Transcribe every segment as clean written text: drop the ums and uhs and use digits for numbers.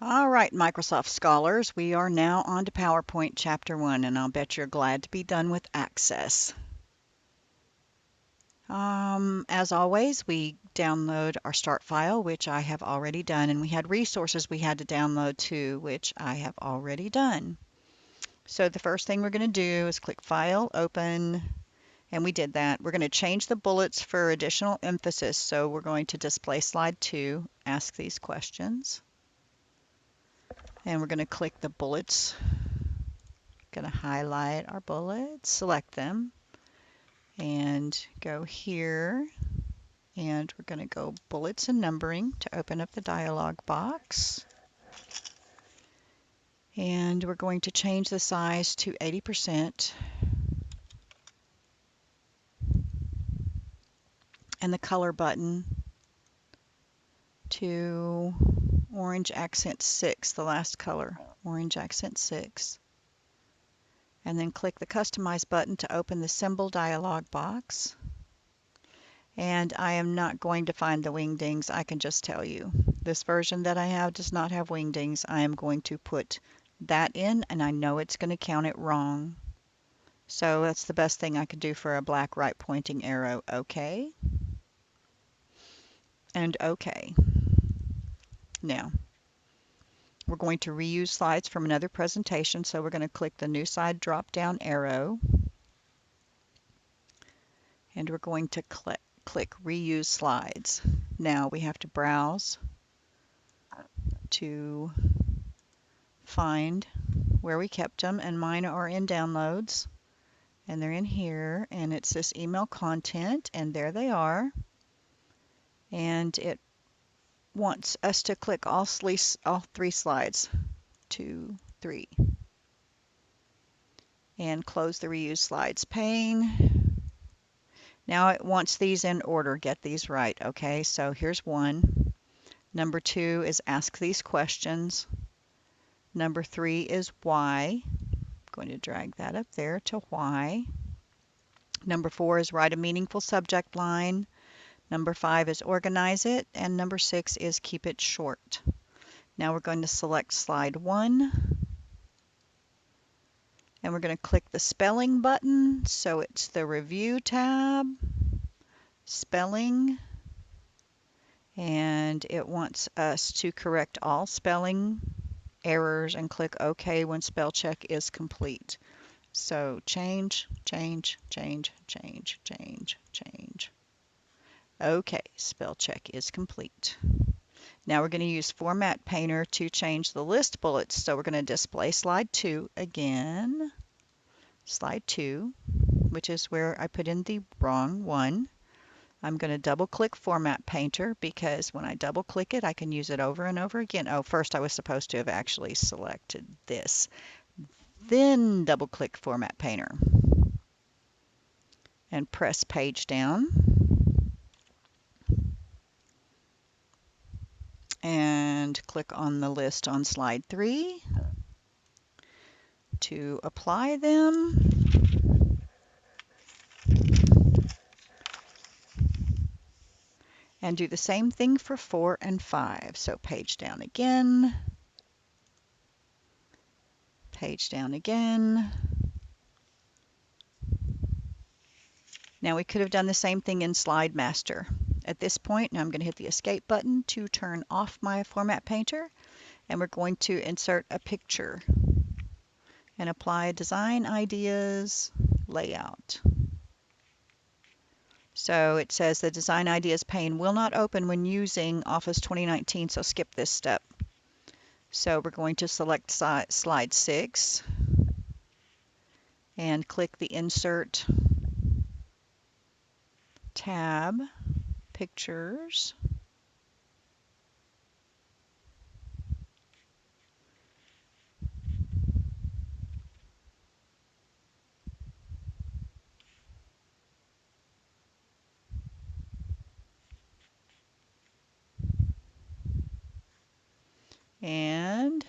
All right, Microsoft Scholars, we are now on to PowerPoint Chapter 1, and I'll bet you're glad to be done with Access. As always, we download our start file, which I have already done, and we had resources we had to download too, which I have already done. So the first thing we're going to do is click File, Open, and we did that. We're going to change the bullets for additional emphasis, so we're going to display slide 2, ask these questions, and we're going to click the bullets. Going to highlight our bullets, select them, and go here, and we're going to go bullets and numbering to open up the dialog box. And we're going to change the size to 80% and the color button to orange accent 6, the last color, orange accent 6. And then click the Customize button to open the symbol dialog box. And I am not going to find the wingdings, I can just tell you. This version that I have does not have wingdings. I am going to put that in, and I know it's going to count it wrong. So that's the best thing I could do for a black right pointing arrow. OK. And OK. Now, we're going to reuse slides from another presentation, so we're going to click the New Slide drop-down arrow. And we're going to click Reuse Slides. Now we have to browse to find where we kept them, and mine are in Downloads, and they're in here, and it's this email content, and there they are. And it wants us to click all three slides, 2, 3, and close the Reuse Slides pane. Now it wants these in order. Get these right. Okay, so here's 1. Number 2 is ask these questions. Number 3 is why. I'm going to drag that up there to why. Number 4 is write a meaningful subject line. Number 5 is organize it. And number 6 is keep it short. Now we're going to select slide 1. And we're going to click the spelling button. So it's the review tab, spelling, and it wants us to correct all spelling errors and click OK when spell check is complete. So change, change, change, change, change, change. OK, spell check is complete. Now we're going to use Format Painter to change the list bullets. So we're going to display slide 2 again. Slide 2, which is where I put in the wrong one. I'm going to double click Format Painter because when I double click it, I can use it over and over again. Oh, first I was supposed to have actually selected this. Then double click Format Painter and press Page Down. And click on the list on slide 3 to apply them. And do the same thing for 4 and 5. So page down again, page down again. Now we could have done the same thing in Slide Master. At this point, now I'm going to hit the Escape button to turn off my Format Painter, and we're going to insert a picture and apply Design Ideas, Layout. So it says the Design Ideas pane will not open when using Office 2019, so skip this step. So we're going to select slide 6 and click the Insert tab, Pictures. And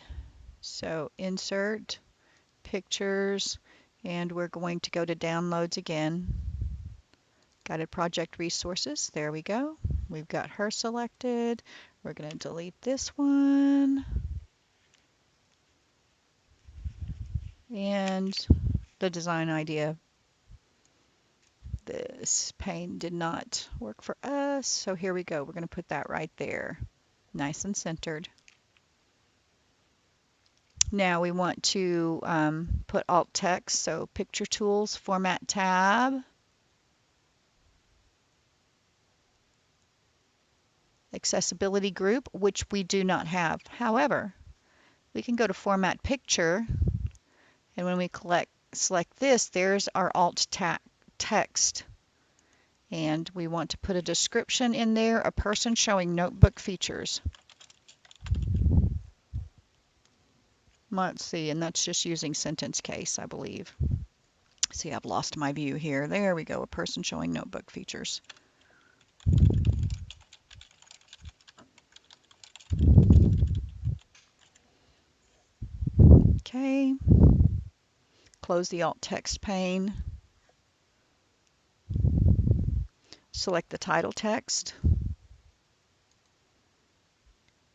so Insert, Pictures, and we're going to go to Downloads again. Guided Project Resources, there we go. We've got her selected. We're going to delete this one. And the design idea, this pane did not work for us, so here we go. We're going to put that right there, nice and centered. Now we want to put alt text, so picture tools, format tab, accessibility group, which we do not have. However, we can go to format picture, and when we select this, there's our alt text. And we want to put a description in there, a person showing notebook features. Let's see, and that's just using sentence case, I believe. See, I've lost my view here. There we go, a person showing notebook features. Okay, close the alt text pane. Select the title text.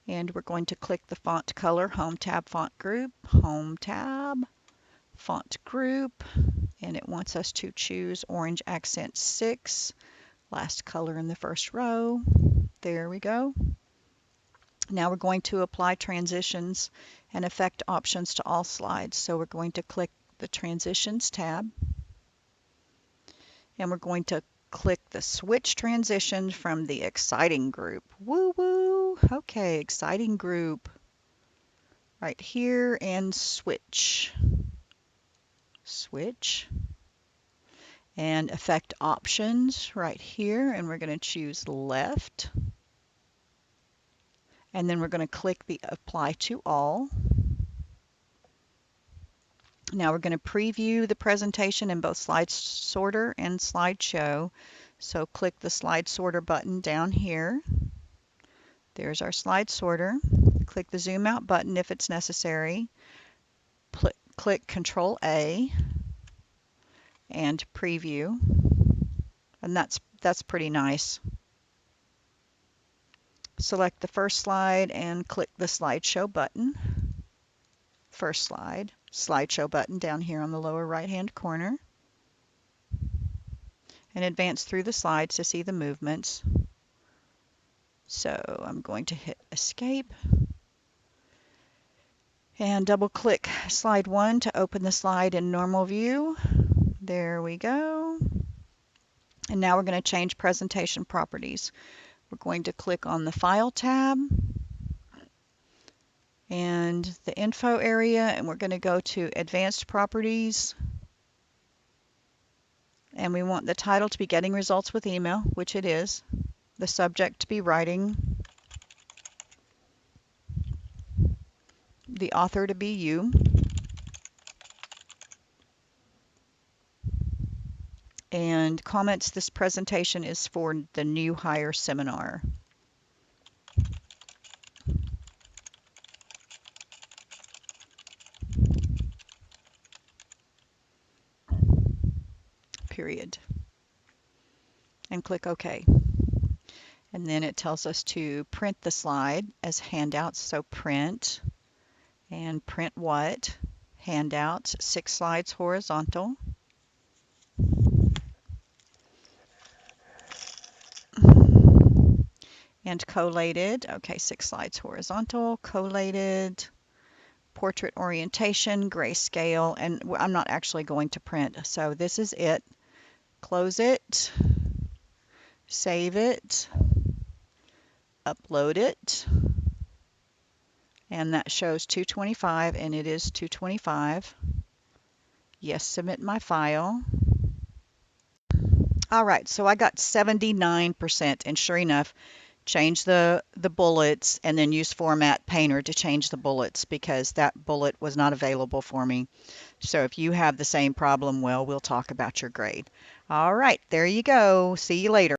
And we're going to click the font color, Home tab font group, Home tab, font group, and it wants us to choose Orange Accent 6, last color in the first row. There we go. Now we're going to apply transitions and effect options to all slides. So we're going to click the Transitions tab, and we're going to click the Switch Transition from the Exciting group. Woo woo! Okay, Exciting group. Right here, and switch. Switch. And effect options right here, and we're going to choose left. And then we're going to click the apply to all. Now we're going to preview the presentation in both slide sorter and slideshow. So click the slide sorter button down here. There's our slide sorter. Click the zoom out button if it's necessary. Click Control A and preview. And that's pretty nice. Select the first slide and click the slideshow button. First slide, slideshow button down here on the lower right hand corner. And advance through the slides to see the movements. So I'm going to hit escape. And double click slide 1 to open the slide in normal view. There we go. And now we're going to change presentation properties. We're going to click on the File tab and the Info area, and we're going to go to Advanced Properties. And we want the title to be Getting Results with Email, which it is. The subject to be Writing. The author to be you. And comments, this presentation is for the new hire seminar. Period. And click OK. And then it tells us to print the slide as handouts. So print, and print what? Handouts, 6 slides horizontal. And collated, okay, 6 slides horizontal, collated, portrait orientation, grayscale, and I'm not actually going to print, so this is it. Close it, save it, upload it, and that shows 225, and it is 225. Yes, submit my file. All right, so I got 79%, and sure enough, change the bullets and then use Format Painter to change the bullets because that bullet was not available for me. So if you have the same problem, well, we'll talk about your grade. All right, there you go. See you later.